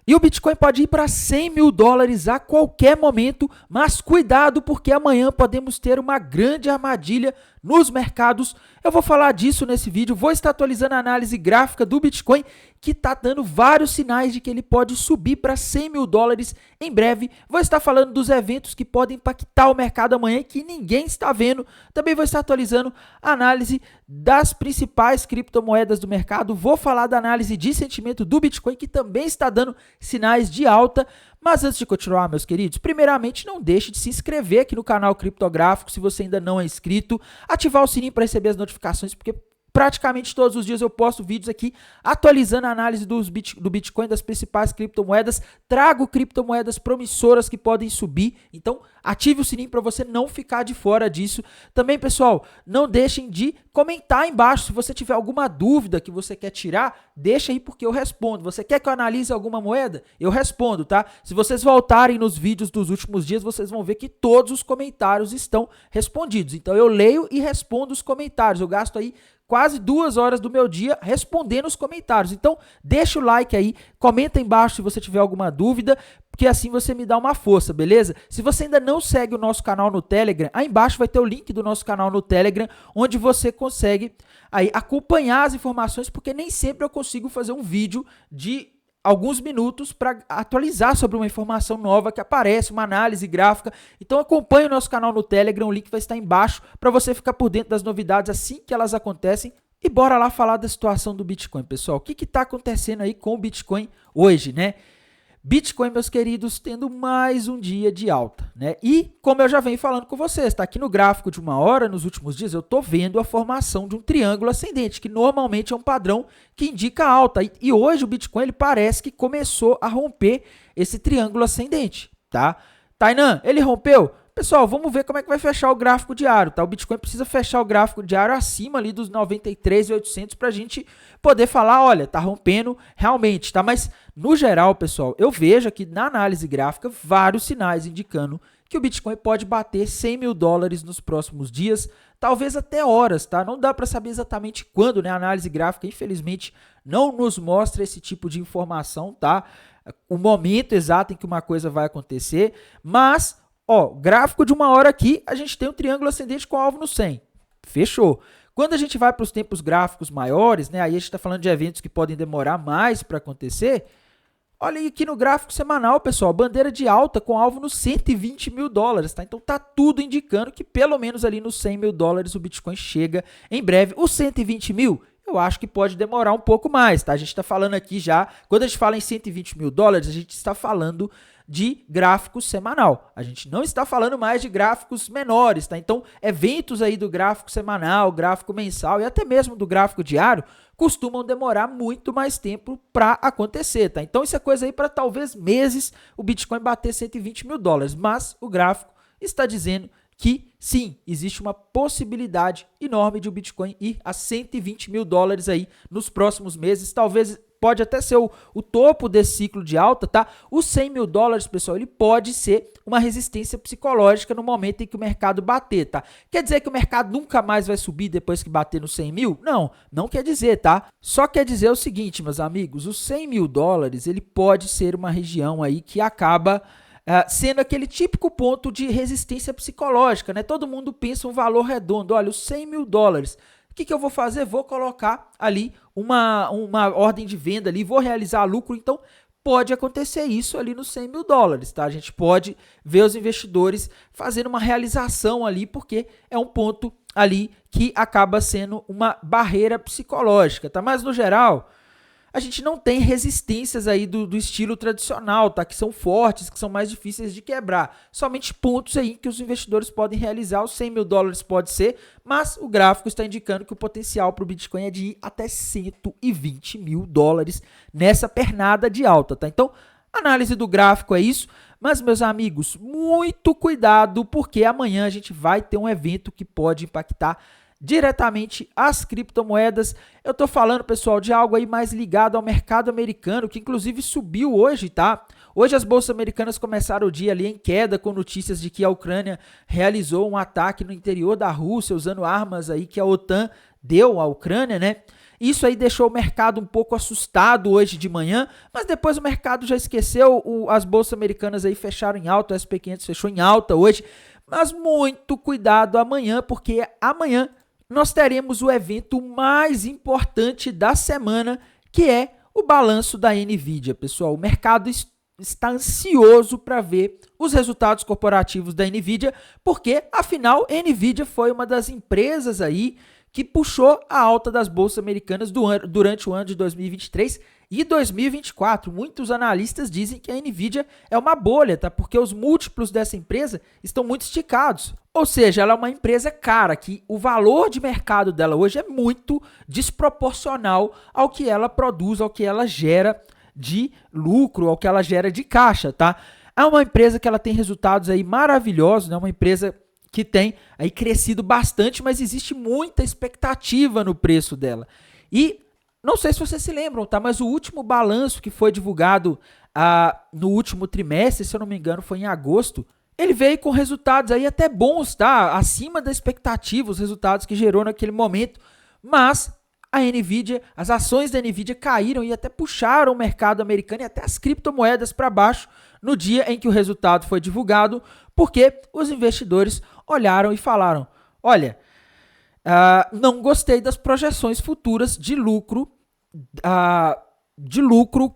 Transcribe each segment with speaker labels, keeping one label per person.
Speaker 1: E o Bitcoin pode ir para 100 mil dólares a qualquer momento, mas cuidado porque amanhã podemos ter uma grande armadilha nos mercados. Eu vou falar disso nesse vídeo, vou estar atualizando a análise gráfica do Bitcoin, que está dando vários sinais de que ele pode subir para 100 mil dólares em breve. Vou estar falando dos eventos que podem impactar o mercado amanhã que ninguém está vendo. Também vou estar atualizando a análise das principais criptomoedas do mercado. Vou falar da análise de sentimento do Bitcoin, que também está dando sinais de alta. Mas antes de continuar, meus queridos, primeiramente não deixe de se inscrever aqui no canal Criptográfico se você ainda não é inscrito, ativar o sininho para receber as notificações, porque praticamente todos os dias eu posto vídeos aqui atualizando a análise do Bitcoin, das principais criptomoedas, trago criptomoedas promissoras que podem subir, então ative o sininho para você não ficar de fora disso. Também, pessoal, não deixem de comentar aí embaixo, se você tiver alguma dúvida que você quer tirar, deixa aí porque eu respondo. Você quer que eu analise alguma moeda? Eu respondo, tá? Se vocês voltarem nos vídeos dos últimos dias, vocês vão ver que todos os comentários estão respondidos. Então eu leio e respondo os comentários, eu gasto aí quase 2 horas do meu dia respondendo os comentários. Então, deixa o like aí, comenta aí embaixo se você tiver alguma dúvida, porque assim você me dá uma força, beleza? Se você ainda não segue o nosso canal no Telegram, aí embaixo vai ter o link do nosso canal no Telegram, onde você consegue aí acompanhar as informações, porque nem sempre eu consigo fazer um vídeo de alguns minutos para atualizar sobre uma informação nova que aparece, uma análise gráfica. Então acompanhe o nosso canal no Telegram, o link vai estar embaixo para você ficar por dentro das novidades assim que elas acontecem. E bora lá falar da situação do Bitcoin, pessoal. O que está acontecendo aí com o Bitcoin hoje, né? Bitcoin, meus queridos, tendo mais um dia de alta, né? E, como eu já venho falando com vocês, tá aqui no gráfico de 1 hora, nos últimos dias, eu tô vendo a formação de um triângulo ascendente, que normalmente é um padrão que indica alta. E hoje o Bitcoin, ele parece que começou a romper esse triângulo ascendente, tá? Tainan, ele rompeu? Pessoal, vamos ver como é que vai fechar o gráfico diário, tá? O Bitcoin precisa fechar o gráfico diário acima ali dos 93.800 para a gente poder falar, olha, tá rompendo realmente, tá? Mas, no geral, pessoal, eu vejo aqui na análise gráfica vários sinais indicando que o Bitcoin pode bater 100 mil dólares nos próximos dias, talvez até horas, tá? Não dá para saber exatamente quando, né? A análise gráfica, infelizmente, não nos mostra esse tipo de informação, tá? O momento exato em que uma coisa vai acontecer, mas ó, gráfico de 1 hora aqui, a gente tem um triângulo ascendente com alvo no 100. Fechou. Quando a gente vai para os tempos gráficos maiores, né, aí a gente está falando de eventos que podem demorar mais para acontecer. Olha aí aqui no gráfico semanal, pessoal, bandeira de alta com alvo nos 120 mil dólares, tá? Então tá tudo indicando que pelo menos ali nos 100 mil dólares o Bitcoin chega em breve. Os 120 mil, eu acho que pode demorar um pouco mais, tá? A gente está falando aqui já, quando a gente fala em 120 mil dólares, a gente está falando de gráfico semanal. A gente não está falando mais de gráficos menores, tá? Então, eventos aí do gráfico semanal, gráfico mensal e até mesmo do gráfico diário costumam demorar muito mais tempo para acontecer, tá? Então, isso é coisa aí para talvez meses o Bitcoin bater 120 mil dólares, mas o gráfico está dizendo que sim, existe uma possibilidade enorme de o Bitcoin ir a 120 mil dólares aí nos próximos meses, talvez pode até ser o topo desse ciclo de alta, tá? Os 100 mil dólares, pessoal, ele pode ser uma resistência psicológica no momento em que o mercado bater, tá? Quer dizer que o mercado nunca mais vai subir depois que bater nos 100 mil? Não, não quer dizer, tá? Só quer dizer o seguinte, meus amigos, os 100 mil dólares, ele pode ser uma região aí que acaba sendo aquele típico ponto de resistência psicológica, né? Todo mundo pensa um valor redondo, olha, os 100 mil dólares. O que eu vou fazer? Vou colocar ali uma ordem de venda ali, vou realizar lucro, então pode acontecer isso ali nos 100 mil dólares, tá? A gente pode ver os investidores fazendo uma realização ali, porque é um ponto ali que acaba sendo uma barreira psicológica, tá? Mas no geral, a gente não tem resistências aí do estilo tradicional, tá? Que são fortes, que são mais difíceis de quebrar. Somente pontos aí que os investidores podem realizar. Os 100 mil dólares pode ser, mas o gráfico está indicando que o potencial para o Bitcoin é de ir até 120 mil dólares nessa pernada de alta, tá? Então, análise do gráfico é isso. Mas, meus amigos, muito cuidado, porque amanhã a gente vai ter um evento que pode impactar diretamente as criptomoedas. Eu tô falando, pessoal, de algo aí mais ligado ao mercado americano, que inclusive subiu hoje, tá? Hoje as bolsas americanas começaram o dia ali em queda com notícias de que a Ucrânia realizou um ataque no interior da Rússia usando armas aí que a OTAN deu à Ucrânia, né? Isso aí deixou o mercado um pouco assustado hoje de manhã, mas depois o mercado já esqueceu, as bolsas americanas aí fecharam em alta, o S&P 500 fechou em alta hoje, mas muito cuidado amanhã, porque amanhã nós teremos o evento mais importante da semana, que é o balanço da Nvidia, pessoal. O mercado está ansioso para ver os resultados corporativos da Nvidia, porque, afinal, a Nvidia foi uma das empresas aí que puxou a alta das bolsas americanas durante o ano de 2023 e 2024. Muitos analistas dizem que a Nvidia é uma bolha, tá? Porque os múltiplos dessa empresa estão muito esticados. Ou seja, ela é uma empresa cara, que o valor de mercado dela hoje é muito desproporcional ao que ela produz, ao que ela gera de lucro, ao que ela gera de caixa, tá? É uma empresa que ela tem resultados aí maravilhosos, né? Uma empresa que tem aí crescido bastante, mas existe muita expectativa no preço dela. E não sei se vocês se lembram, tá? Mas o último balanço que foi divulgado no último trimestre, se eu não me engano, foi em agosto, ele veio com resultados aí até bons, tá? Acima da expectativa, os resultados que gerou naquele momento, mas a Nvidia, as ações da Nvidia caíram e até puxaram o mercado americano e até as criptomoedas para baixo no dia em que o resultado foi divulgado, porque os investidores olharam e falaram, olha, não gostei das projeções futuras de lucro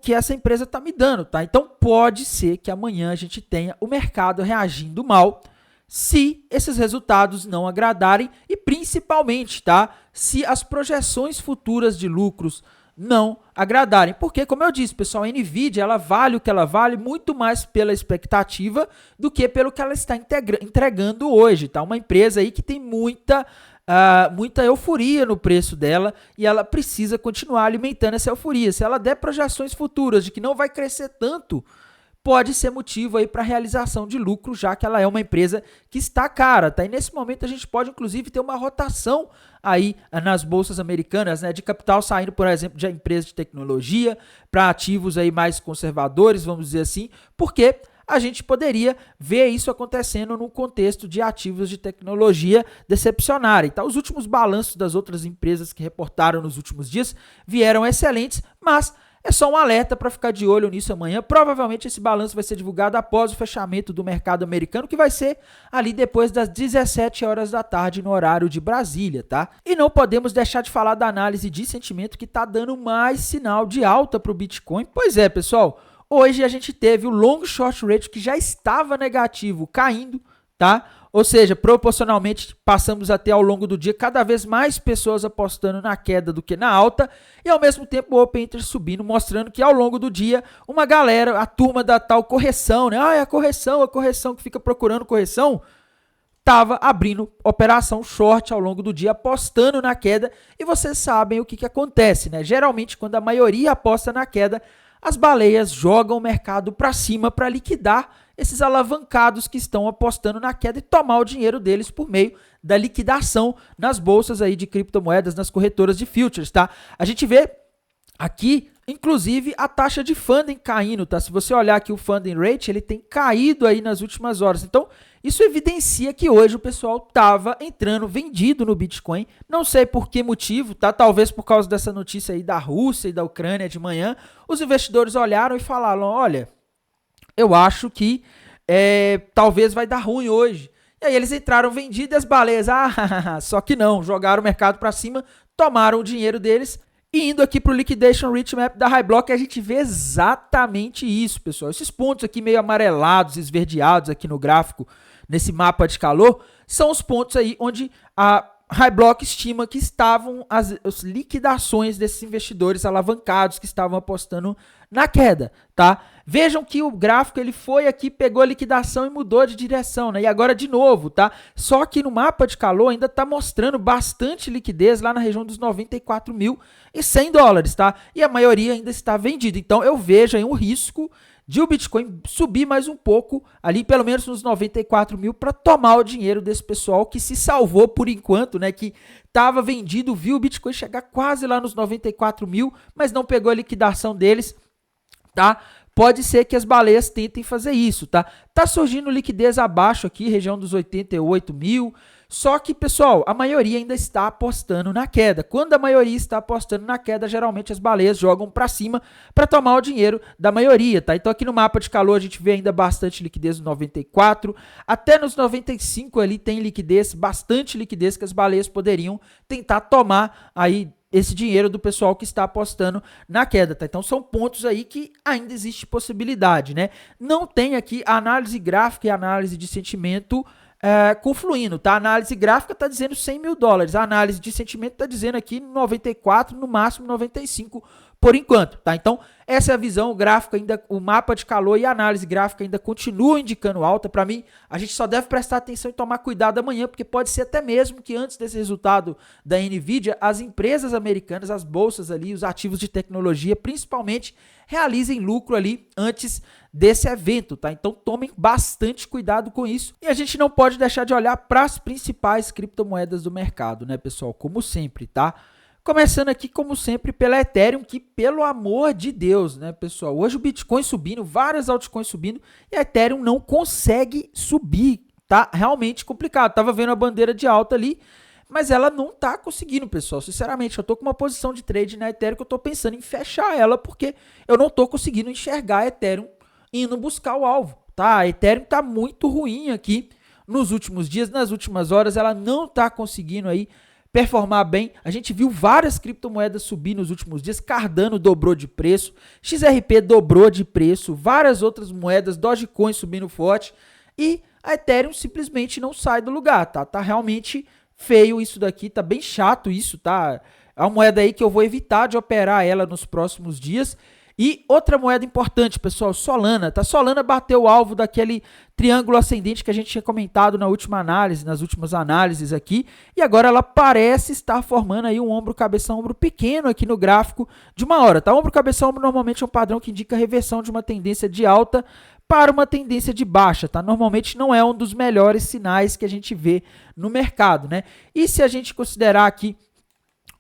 Speaker 1: que essa empresa está me dando, tá? Então pode ser que amanhã a gente tenha o mercado reagindo mal se esses resultados não agradarem e principalmente, tá? Se as projeções futuras de lucros não agradarem. Porque, como eu disse, pessoal, a Nvidia, ela vale o que ela vale muito mais pela expectativa do que pelo que ela está entregando hoje, tá? Uma empresa aí que tem muita euforia no preço dela e ela precisa continuar alimentando essa euforia. Se ela der projeções futuras de que não vai crescer tanto, pode ser motivo aí para realização de lucro, já que ela é uma empresa que está cara, tá? E nesse momento a gente pode, inclusive, ter uma rotação aí nas bolsas americanas, né? De capital saindo, por exemplo, de empresas de tecnologia para ativos aí mais conservadores, vamos dizer assim, porque a gente poderia ver isso acontecendo no contexto de ativos de tecnologia decepcionarem. Tá? Os últimos balanços das outras empresas que reportaram nos últimos dias vieram excelentes, mas é só um alerta para ficar de olho nisso amanhã. Provavelmente esse balanço vai ser divulgado após o fechamento do mercado americano, que vai ser ali depois das 17 horas da tarde no horário de Brasília, tá? E não podemos deixar de falar da análise de sentimento que está dando mais sinal de alta para o Bitcoin. Pois é, pessoal, hoje a gente teve o long short ratio que já estava negativo caindo, tá? Ou seja, proporcionalmente passamos a ter ao longo do dia cada vez mais pessoas apostando na queda do que na alta e ao mesmo tempo o Open Interest subindo, mostrando que ao longo do dia uma galera, a turma da tal correção, né? É a correção que fica procurando correção, estava abrindo operação short ao longo do dia, apostando na queda e vocês sabem o que acontece, né? Geralmente quando a maioria aposta na queda, as baleias jogam o mercado para cima para liquidar esses alavancados que estão apostando na queda e tomar o dinheiro deles por meio da liquidação nas bolsas aí de criptomoedas, nas corretoras de futures, tá? A gente vê aqui, inclusive, a taxa de funding caindo, tá? Se você olhar aqui o funding rate, ele tem caído aí nas últimas horas. Então, isso evidencia que hoje o pessoal estava entrando vendido no Bitcoin. Não sei por que motivo, tá? Talvez por causa dessa notícia aí da Rússia e da Ucrânia de manhã. Os investidores olharam e falaram, olha, eu acho que talvez vai dar ruim hoje. E aí eles entraram vendidos e as baleias, só que não, jogaram o mercado para cima, tomaram o dinheiro deles. E indo aqui para o Liquidation Rate Map da Highblock, a gente vê exatamente isso, pessoal. Esses pontos aqui meio amarelados, esverdeados aqui no gráfico, nesse mapa de calor, são os pontos aí onde a Highblock estima que estavam as liquidações desses investidores alavancados que estavam apostando na queda, tá? Vejam que o gráfico ele foi aqui, pegou a liquidação e mudou de direção, né? E agora de novo, tá? Só que no mapa de calor ainda tá mostrando bastante liquidez lá na região dos 94.100 dólares, tá? E a maioria ainda está vendida. Então eu vejo aí um risco de o Bitcoin subir mais um pouco, ali pelo menos nos 94 mil, para tomar o dinheiro desse pessoal que se salvou por enquanto, né? Que estava vendido, viu o Bitcoin chegar quase lá nos 94 mil, mas não pegou a liquidação deles, tá? Pode ser que as baleias tentem fazer isso, tá? Tá surgindo liquidez abaixo aqui, região dos 88 mil, Só que, pessoal, a maioria ainda está apostando na queda. Quando a maioria está apostando na queda, geralmente as baleias jogam para cima para tomar o dinheiro da maioria, tá? Então aqui no mapa de calor a gente vê ainda bastante liquidez no 94, até nos 95 ali tem liquidez, bastante liquidez que as baleias poderiam tentar tomar aí esse dinheiro do pessoal que está apostando na queda, tá? Então são pontos aí que ainda existe possibilidade, né? Não tem aqui a análise gráfica e a análise de sentimento confluindo, tá? A análise gráfica está dizendo 100 mil dólares, a análise de sentimento está dizendo aqui 94, no máximo 95 por enquanto, tá? Então, essa é a visão, o gráfico ainda, o mapa de calor e a análise gráfica ainda continuam indicando alta. Para mim, a gente só deve prestar atenção e tomar cuidado amanhã, porque pode ser até mesmo que antes desse resultado da Nvidia, as empresas americanas, as bolsas ali, os ativos de tecnologia, principalmente, realizem lucro ali antes desse evento, tá? Então tomem bastante cuidado com isso. E a gente não pode deixar de olhar para as principais criptomoedas do mercado, né, pessoal? Como sempre, tá? Começando aqui, como sempre, pela Ethereum, que pelo amor de Deus, né, pessoal? Hoje o Bitcoin subindo, várias altcoins subindo, e a Ethereum não consegue subir, tá? Realmente complicado. Tava vendo a bandeira de alta ali, mas ela não tá conseguindo, pessoal. Sinceramente, eu tô com uma posição de trade na Ethereum que eu tô pensando em fechar ela, porque eu não tô conseguindo enxergar a Ethereum indo buscar o alvo, tá? A Ethereum tá muito ruim aqui nos últimos dias, nas últimas horas, ela não tá conseguindo aí performar bem. A gente viu várias criptomoedas subir nos últimos dias, Cardano dobrou de preço, XRP dobrou de preço, várias outras moedas, Dogecoin subindo forte, e a Ethereum simplesmente não sai do lugar, tá? Tá realmente feio isso daqui, tá bem chato isso, tá? É uma moeda aí que eu vou evitar de operar ela nos próximos dias. E outra moeda importante, pessoal, Solana, tá? Solana bateu o alvo daquele triângulo ascendente que a gente tinha comentado na última análise, nas últimas análises aqui, e agora ela parece estar formando aí um ombro, cabeça, ombro pequeno aqui no gráfico de uma hora, tá? Ombro, cabeça, ombro normalmente é um padrão que indica reversão de uma tendência de alta para uma tendência de baixa, tá? Normalmente não é um dos melhores sinais que a gente vê no mercado, né? E se a gente considerar aqui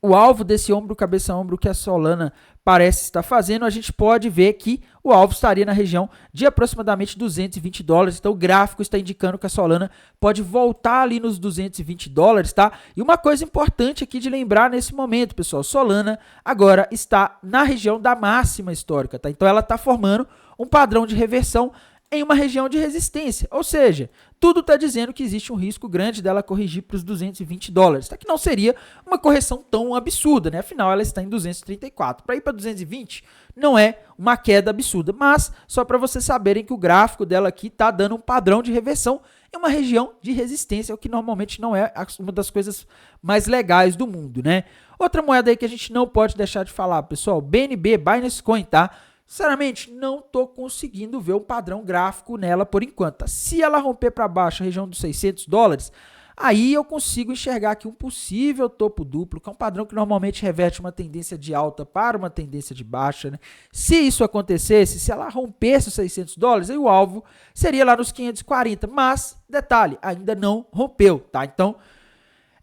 Speaker 1: o alvo desse ombro, cabeça, ombro que a Solana parece estar fazendo, a gente pode ver que o alvo estaria na região de aproximadamente 220 dólares. Então o gráfico está indicando que a Solana pode voltar ali nos 220 dólares, tá? E uma coisa importante aqui de lembrar nesse momento, pessoal, Solana agora está na região da máxima histórica, tá? Então ela está formando um padrão de reversão em uma região de resistência, ou seja, tudo está dizendo que existe um risco grande dela corrigir para os 220 dólares, tá? Que não seria uma correção tão absurda, né? Afinal, ela está em 234. Para ir para 220 não é uma queda absurda, mas só para vocês saberem que o gráfico dela aqui está dando um padrão de reversão em uma região de resistência, o que normalmente não é uma das coisas mais legais do mundo, né? Outra moeda aí que a gente não pode deixar de falar, pessoal, BNB, Binance Coin, tá? Sinceramente, não estou conseguindo ver um padrão gráfico nela por enquanto. Tá? Se ela romper para baixo a região dos 600 dólares, aí eu consigo enxergar aqui um possível topo duplo, que é um padrão que normalmente reverte uma tendência de alta para uma tendência de baixa, né? Se isso acontecesse, se ela rompesse os 600 dólares, aí o alvo seria lá nos 540. Mas, detalhe, ainda não rompeu, tá? Então,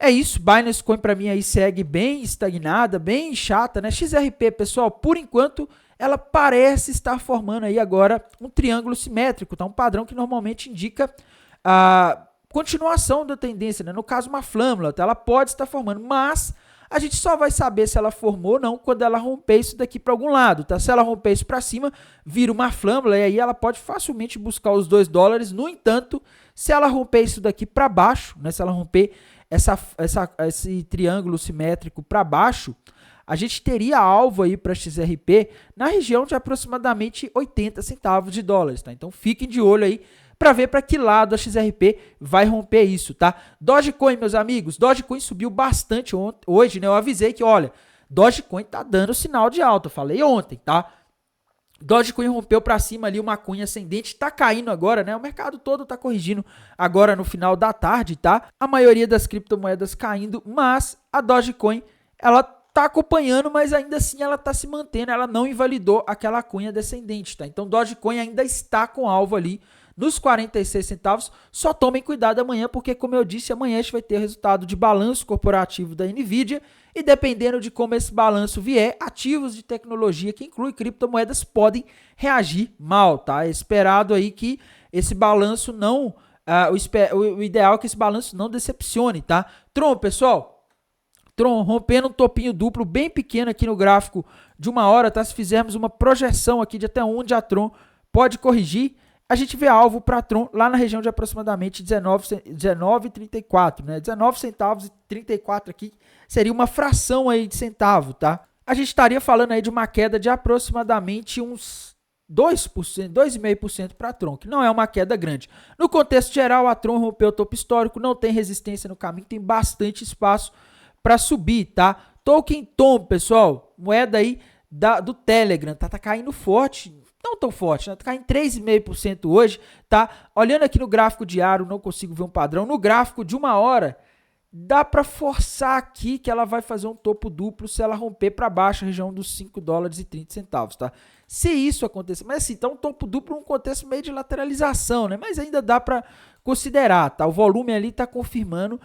Speaker 1: é isso, Binance Coin para mim aí segue bem estagnada, bem chata, né? XRP, pessoal, por enquanto ela parece estar formando aí agora um triângulo simétrico, tá? Um padrão que normalmente indica a continuação da tendência, né? No caso, uma flâmula, tá? Ela pode estar formando, mas a gente só vai saber se ela formou ou não quando ela romper isso daqui para algum lado, tá? Se ela romper isso para cima, vira uma flâmula e aí ela pode facilmente buscar os 2 dólares. No entanto, se ela romper isso daqui para baixo, né? Se ela romper esse triângulo simétrico para baixo, a gente teria alvo aí para XRP na região de aproximadamente 80 centavos de dólares, tá? Então fiquem de olho aí para ver para que lado a XRP vai romper isso, tá? Dogecoin, meus amigos, Dogecoin subiu bastante hoje, né? Eu avisei que, olha, Dogecoin tá dando sinal de alta, eu falei ontem, tá? Dogecoin rompeu para cima ali uma cunha ascendente, tá caindo agora, né? O mercado todo tá corrigindo agora no final da tarde, tá? A maioria das criptomoedas caindo, mas a Dogecoin, ela tá acompanhando, mas ainda assim ela tá se mantendo, ela não invalidou aquela cunha descendente, tá? Então Dogecoin ainda está com alvo ali nos 46 centavos. Só tomem cuidado amanhã, porque como eu disse, amanhã a gente vai ter o resultado de balanço corporativo da Nvidia e dependendo de como esse balanço vier, ativos de tecnologia que inclui criptomoedas podem reagir mal, tá? É esperado aí que esse balanço não o ideal é que esse balanço não decepcione, tá? Tron, pessoal, Tron rompendo um topinho duplo bem pequeno aqui no gráfico de 1 hora, tá? Se fizermos uma projeção aqui de até onde a Tron pode corrigir, a gente vê alvo para Tron lá na região de aproximadamente 19,34, né? 19 centavos e 34 aqui seria uma fração aí de centavo, tá? A gente estaria falando aí de uma queda de aproximadamente uns 2%, 2,5% para a Tron, que não é uma queda grande. No contexto geral, a Tron rompeu o topo histórico, não tem resistência no caminho, tem bastante espaço para subir, tá? Token Tom, pessoal, moeda aí do Telegram, tá caindo forte, não tão forte, né? Tá caindo 3,5% hoje, tá? Olhando aqui no gráfico diário, não consigo ver um padrão. No gráfico de 1 hora, dá para forçar aqui que ela vai fazer um topo duplo se ela romper para baixo a região dos 5 dólares e 30 centavos, tá? Se isso acontecer, mas assim, tá um topo duplo num contexto meio de lateralização, né? Mas ainda dá para considerar, tá? O volume ali tá confirmando.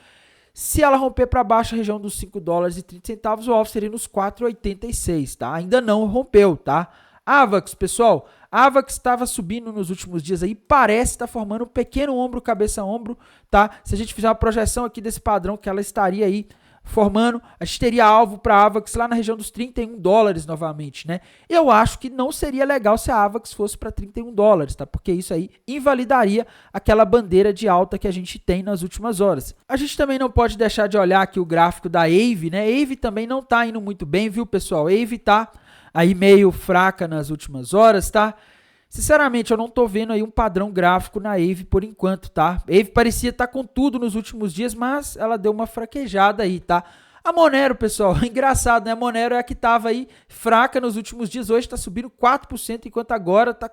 Speaker 1: Se ela romper para baixo a região dos 5 dólares e 30 centavos, o alvo seria nos 4,86, tá? Ainda não rompeu, tá? AVAX, pessoal, AVAX estava subindo nos últimos dias aí, parece estar formando um pequeno ombro, cabeça-ombro, tá? Se a gente fizer uma projeção aqui desse padrão que ela estaria aí formando, a gente teria alvo para a AVAX lá na região dos 31 dólares novamente, né? Eu acho que não seria legal se a AVAX fosse para 31 dólares, tá? Porque isso aí invalidaria aquela bandeira de alta que a gente tem nas últimas horas. A gente também não pode deixar de olhar aqui o gráfico da AVE, né? A AVE também não tá indo muito bem, viu, pessoal? A AVE tá aí meio fraca nas últimas horas, tá? Sinceramente, eu não tô vendo aí um padrão gráfico na AVE por enquanto, tá? A AVE parecia estar com tudo nos últimos dias, mas ela deu uma fraquejada aí, tá? A Monero, pessoal, engraçado, né? A Monero é a que tava aí fraca nos últimos dias, hoje tá subindo 4%, enquanto agora tá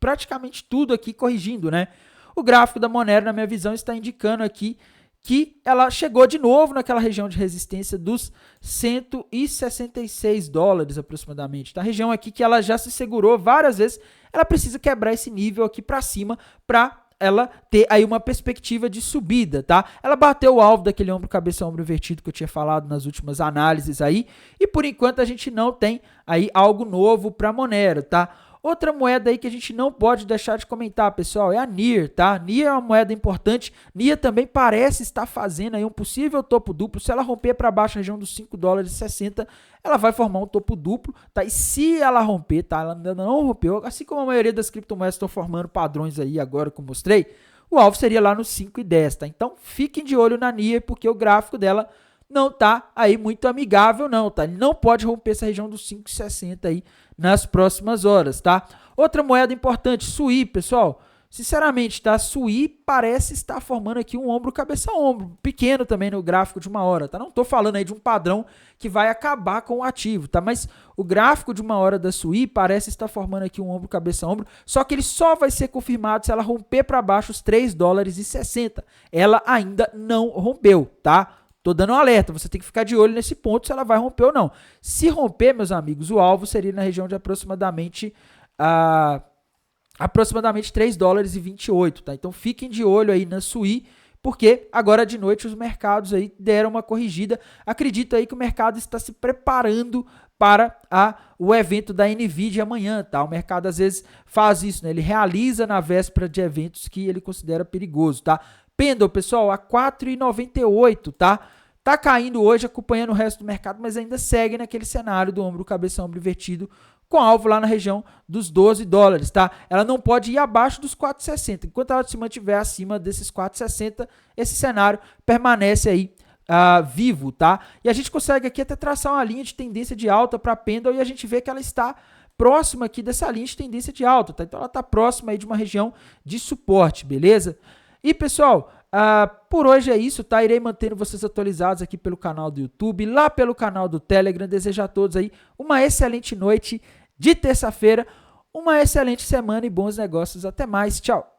Speaker 1: praticamente tudo aqui corrigindo, né? O gráfico da Monero, na minha visão, está indicando aqui que ela chegou de novo naquela região de resistência dos 166 dólares aproximadamente. Tá? A região aqui que ela já se segurou várias vezes, ela precisa quebrar esse nível aqui para cima para ela ter aí uma perspectiva de subida, tá? Ela bateu o alvo daquele ombro cabeça-ombro invertido que eu tinha falado nas últimas análises aí, e por enquanto a gente não tem aí algo novo para Monero, tá? Outra moeda aí que a gente não pode deixar de comentar, pessoal, é a NIR, tá? NIR é uma moeda importante. NIR também parece estar fazendo aí um possível topo duplo. Se ela romper para baixo a região dos 5 dólares e 60, ela vai formar um topo duplo, tá? E se ela romper, tá? Ela ainda não rompeu, assim como a maioria das criptomoedas estão formando padrões aí agora que eu mostrei, o alvo seria lá nos 5,10, tá? Então, fiquem de olho na NIR, porque o gráfico dela não tá aí muito amigável não, tá? Ele não pode romper essa região dos 5,60 aí nas próximas horas, tá? Outra moeda importante, SUI, pessoal. Sinceramente, tá? SUI parece estar formando aqui um ombro cabeça-ombro, pequeno também no gráfico de 1 hora, tá? Não tô falando aí de um padrão que vai acabar com o ativo, tá? Mas o gráfico de 1 hora da SUI parece estar formando aqui um ombro cabeça-ombro, só que ele só vai ser confirmado se ela romper para baixo os 3 dólares e 60. Ela ainda não rompeu, tá? Tô dando um alerta, você tem que ficar de olho nesse ponto se ela vai romper ou não. Se romper, meus amigos, o alvo seria na região de aproximadamente 3 dólares e 28, tá? Então fiquem de olho aí na SUI, porque agora de noite os mercados aí deram uma corrigida. Acredito aí que o mercado está se preparando para o evento da NVIDIA amanhã, tá? O mercado às vezes faz isso, né? Ele realiza na véspera de eventos que ele considera perigoso, tá? Pendle, pessoal, a 4,98, tá? Tá caindo hoje, acompanhando o resto do mercado, mas ainda segue naquele cenário do ombro, cabeça, ombro invertido, com alvo lá na região dos 12 dólares, tá? Ela não pode ir abaixo dos 4,60. Enquanto ela se mantiver acima desses 4,60, esse cenário permanece aí vivo, tá? E a gente consegue aqui até traçar uma linha de tendência de alta para Pendle e a gente vê que ela está próxima aqui dessa linha de tendência de alta, tá? Então ela está próxima aí de uma região de suporte, beleza? E pessoal, por hoje é isso, tá? Irei mantendo vocês atualizados aqui pelo canal do YouTube, lá pelo canal do Telegram. Desejo a todos aí uma excelente noite de terça-feira, uma excelente semana e bons negócios. Até mais, tchau!